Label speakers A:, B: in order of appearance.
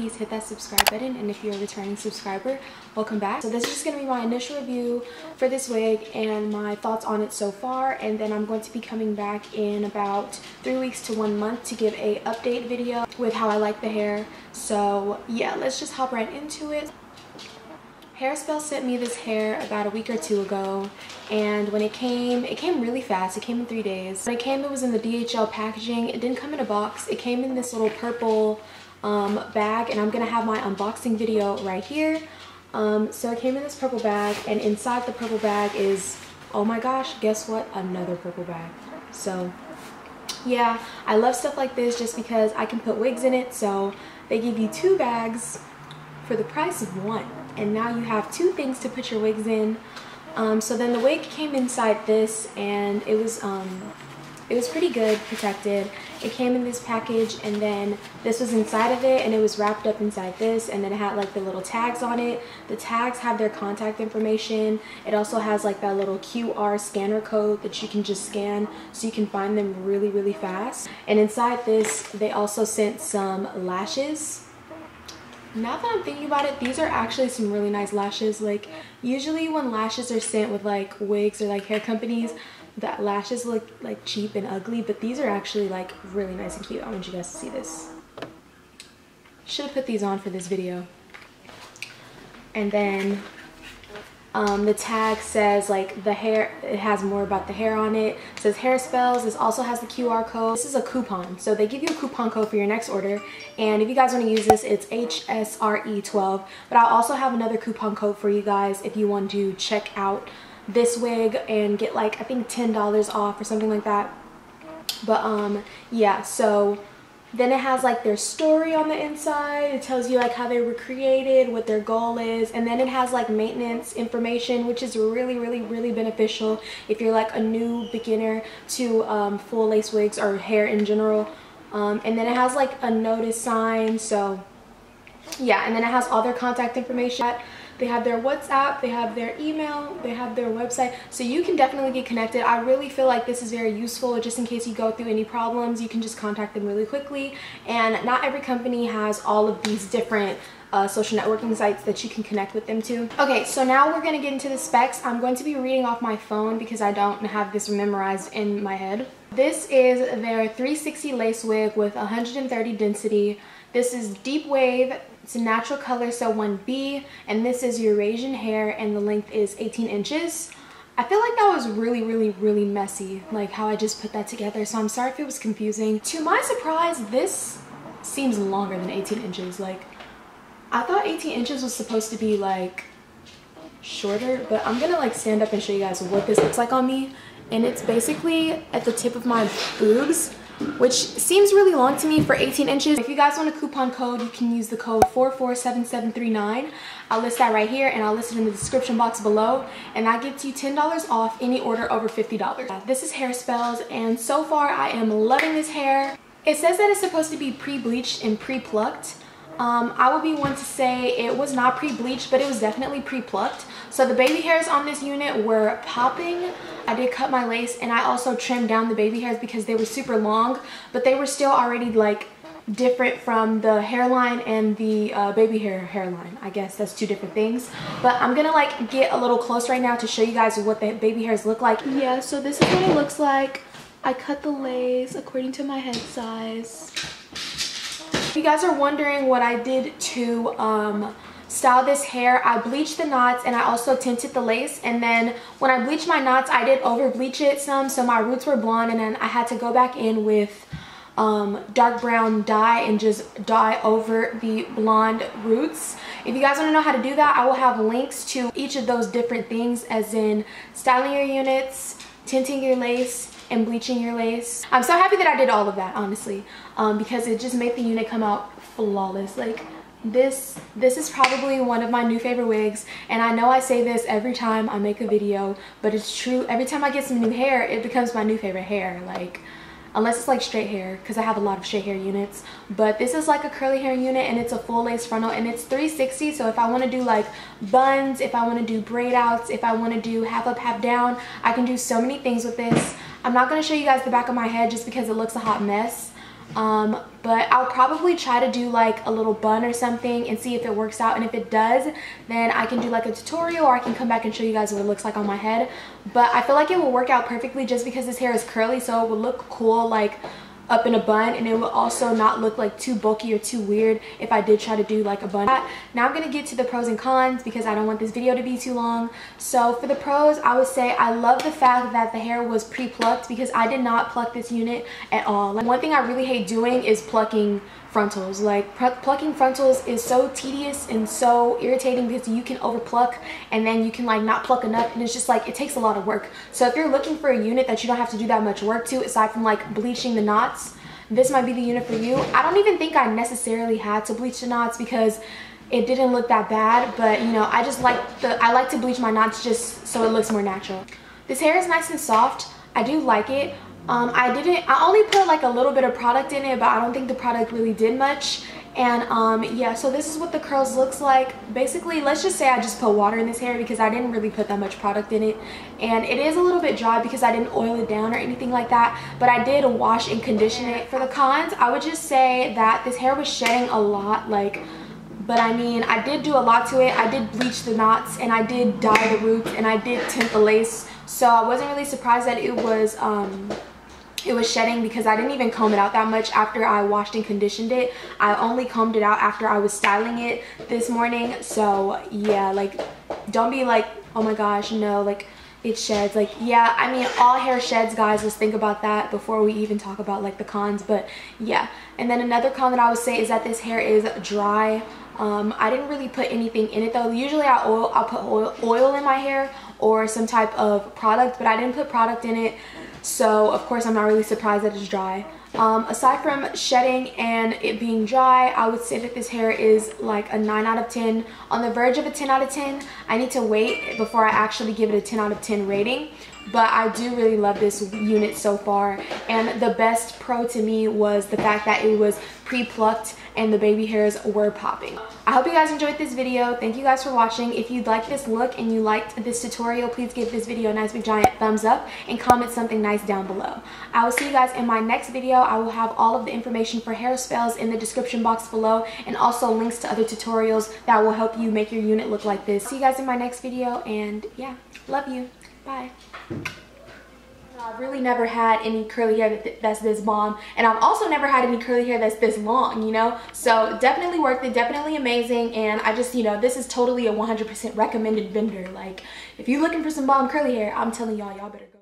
A: please hit that subscribe button, and if you're a returning subscriber, welcome back. So this is just going to be my initial review for this wig and my thoughts on it so far, and then I'm going to be coming back in about 3 weeks to 1 month to give a update video with how I like the hair. So yeah, let's just hop right into it. Hairspells sent me this hair about a week or two ago, and when it came really fast. It came in 3 days. When it came, it was in the DHL packaging. It didn't come in a box. It came in this little purple bag, and I'm gonna have my unboxing video right here. So it came in this purple bag, and inside the purple bag is, oh my gosh, guess what? Another purple bag. So yeah, I love stuff like this just because I can put wigs in it. So they give you 2 bags for the price of 1, and now you have 2 things to put your wigs in. So then the wig came inside this, and it was pretty good protected. It came in this package, and then this was inside of it, and it was wrapped up inside this, and then it had like the little tags on it. The tags have their contact information. It also has like that little QR scanner code that you can just scan so you can find them really fast. And inside this, they also sent some lashes. Now that I'm thinking about it, these are actually some really nice lashes. Like, usually when lashes are sent with like wigs or like hair companies, that lashes look like cheap and ugly, but these are actually like really nice and cute. I want you guys to see this. Should have put these on for this video. And then the tag says like the hair, it has more about the hair on it. It says Hairspells. This also has the QR code. This is a coupon, so they give you a coupon code for your next order, and if you guys want to use this, it's HSRE12. But I'll also have another coupon code for you guys if you want to check out this wig and get like, I think $10 off or something like that. But yeah, so then it has like their story on the inside. It tells you like how they were created, what their goal is, and then it has like maintenance information, which is really beneficial if you're like a new beginner to full lace wigs or hair in general. And then it has like a notice sign. So yeah, and then it has all their contact information. They have their WhatsApp, they have their email, they have their website, so you can definitely get connected. I really feel like this is very useful just in case you go through any problems. You can just contact them really quickly, and not every company has all of these different social networking sites that you can connect with them to. Okay, so now we're going to get into the specs. I'm going to be reading off my phone because I don't have this memorized in my head. This is their 360 lace wig with 130 density. This is deep wave. It's a natural color, so 1B, and this is Eurasian hair, and the length is 18 inches. I feel like that was really messy, like how I just put that together, so I'm sorry if it was confusing. To my surprise, this seems longer than 18 inches. Like, I thought 18 inches was supposed to be like shorter, but I'm gonna like stand up and show you guys what this looks like on me. And it's basically at the tip of my boobs, which seems really long to me for 18 inches. If you guys want a coupon code, you can use the code 447739. I'll list that right here, and I'll list it in the description box below, and that gets you $10 off any order over $50. This is Hairspells, and so far I am loving this hair. It says that it's supposed to be pre-bleached and pre-plucked. I would be one to say it was not pre-bleached, but it was definitely pre-plucked. So the baby hairs on this unit were popping. I did cut my lace, and I also trimmed down the baby hairs because they were super long, but they were still already like different from the hairline and the baby hairline. I guess that's 2 different things, but I'm gonna like get a little close right now to show you guys what the baby hairs look like. Yeah, so this is what it looks like. I cut the lace according to my head size. If you guys are wondering what I did to style this hair, I bleached the knots and I also tinted the lace, and then when I bleached my knots, I did over bleach it some, so my roots were blonde, and then I had to go back in with dark brown dye and just dye over the blonde roots. If you guys want to know how to do that, I will have links to each of those different things, as in styling your units, tinting your lace, and bleaching your lace. I'm so happy that I did all of that, honestly, because it just made the unit come out flawless. Like, this is probably one of my new favorite wigs, and I know I say this every time I make a video, but it's true. Every time I get some new hair, it becomes my new favorite hair. Like, unless it's like straight hair, because I have a lot of straight hair units, but this is like a curly hair unit, and it's a full lace frontal, and it's 360. So if I want to do like buns, if I want to do braid outs, if I want to do half up half down, I can do so many things with this. I'm not going to show you guys the back of my head just because it looks a hot mess. but I'll probably try to do like a little bun or something and see if it works out, and if it does, then I can do like a tutorial, or I can come back and show you guys what it looks like on my head. But I feel like it will work out perfectly just because this hair is curly, so it would look cool like up in a bun, and it would also not look like too bulky or too weird if I did try to do like a bun. Now I'm gonna get to the pros and cons because I don't want this video to be too long. So for the pros, I would say I love the fact that the hair was pre-plucked, because I did not pluck this unit at all. Like, one thing I really hate doing is plucking frontals. Like, plucking frontals is so tedious and so irritating because you can over pluck and then you can like not pluck enough, and it's just like it takes a lot of work. So if you're looking for a unit that you don't have to do that much work to, aside from like bleaching the knots, this might be the unit for you. I don't even think I necessarily had to bleach the knots because it didn't look that bad, but you know, I just I like to bleach my knots just so it looks more natural. This hair is nice and soft. I do like it. I only put like a little bit of product in it, but I don't think the product really did much. And yeah, so this is what the curls looks like. Basically, let's just say I just put water in this hair because I didn't really put that much product in it, and it is a little bit dry because I didn't oil it down or anything like that, but I did wash and condition it. For the cons, I would just say that this hair was shedding a lot, like, but I mean, I did do a lot to it. I did bleach the knots, and I did dye the roots, and I did tint the lace, so I wasn't really surprised that it was shedding because I didn't even comb it out that much after I washed and conditioned it. I only combed it out after I was styling it this morning. So yeah, like, don't be like, oh my gosh, no, like it sheds. Like, yeah, I mean, all hair sheds, guys. Let's think about that before we even talk about like the cons. But yeah, and then another con that I would say is that this hair is dry. I didn't really put anything in it though. Usually I'll put oil in my hair or some type of product, but I didn't put product in it. So of course I'm not really surprised that it's dry. Aside from shedding and it being dry, I would say that this hair is like a 9 out of 10, on the verge of a 10 out of 10. I need to wait before I actually give it a 10 out of 10 rating, but I do really love this unit so far. And the best pro to me was the fact that it was pre-plucked and the baby hairs were popping. I hope you guys enjoyed this video. Thank you guys for watching. If you like this look and you liked this tutorial, please give this video a nice big giant thumbs up and comment something nice down below. I will see you guys in my next video. I will have all of the information for Hairspells in the description box below, and also links to other tutorials that will help you make your unit look like this. See you guys in my next video, and yeah, love you. Bye. I've really never had any curly hair that's this bomb, and I've also never had any curly hair that's this long, you know, so definitely worth it, definitely amazing. And I just, you know, this is totally a 100% recommended vendor. Like, if you're looking for some bomb curly hair, I'm telling y'all better go.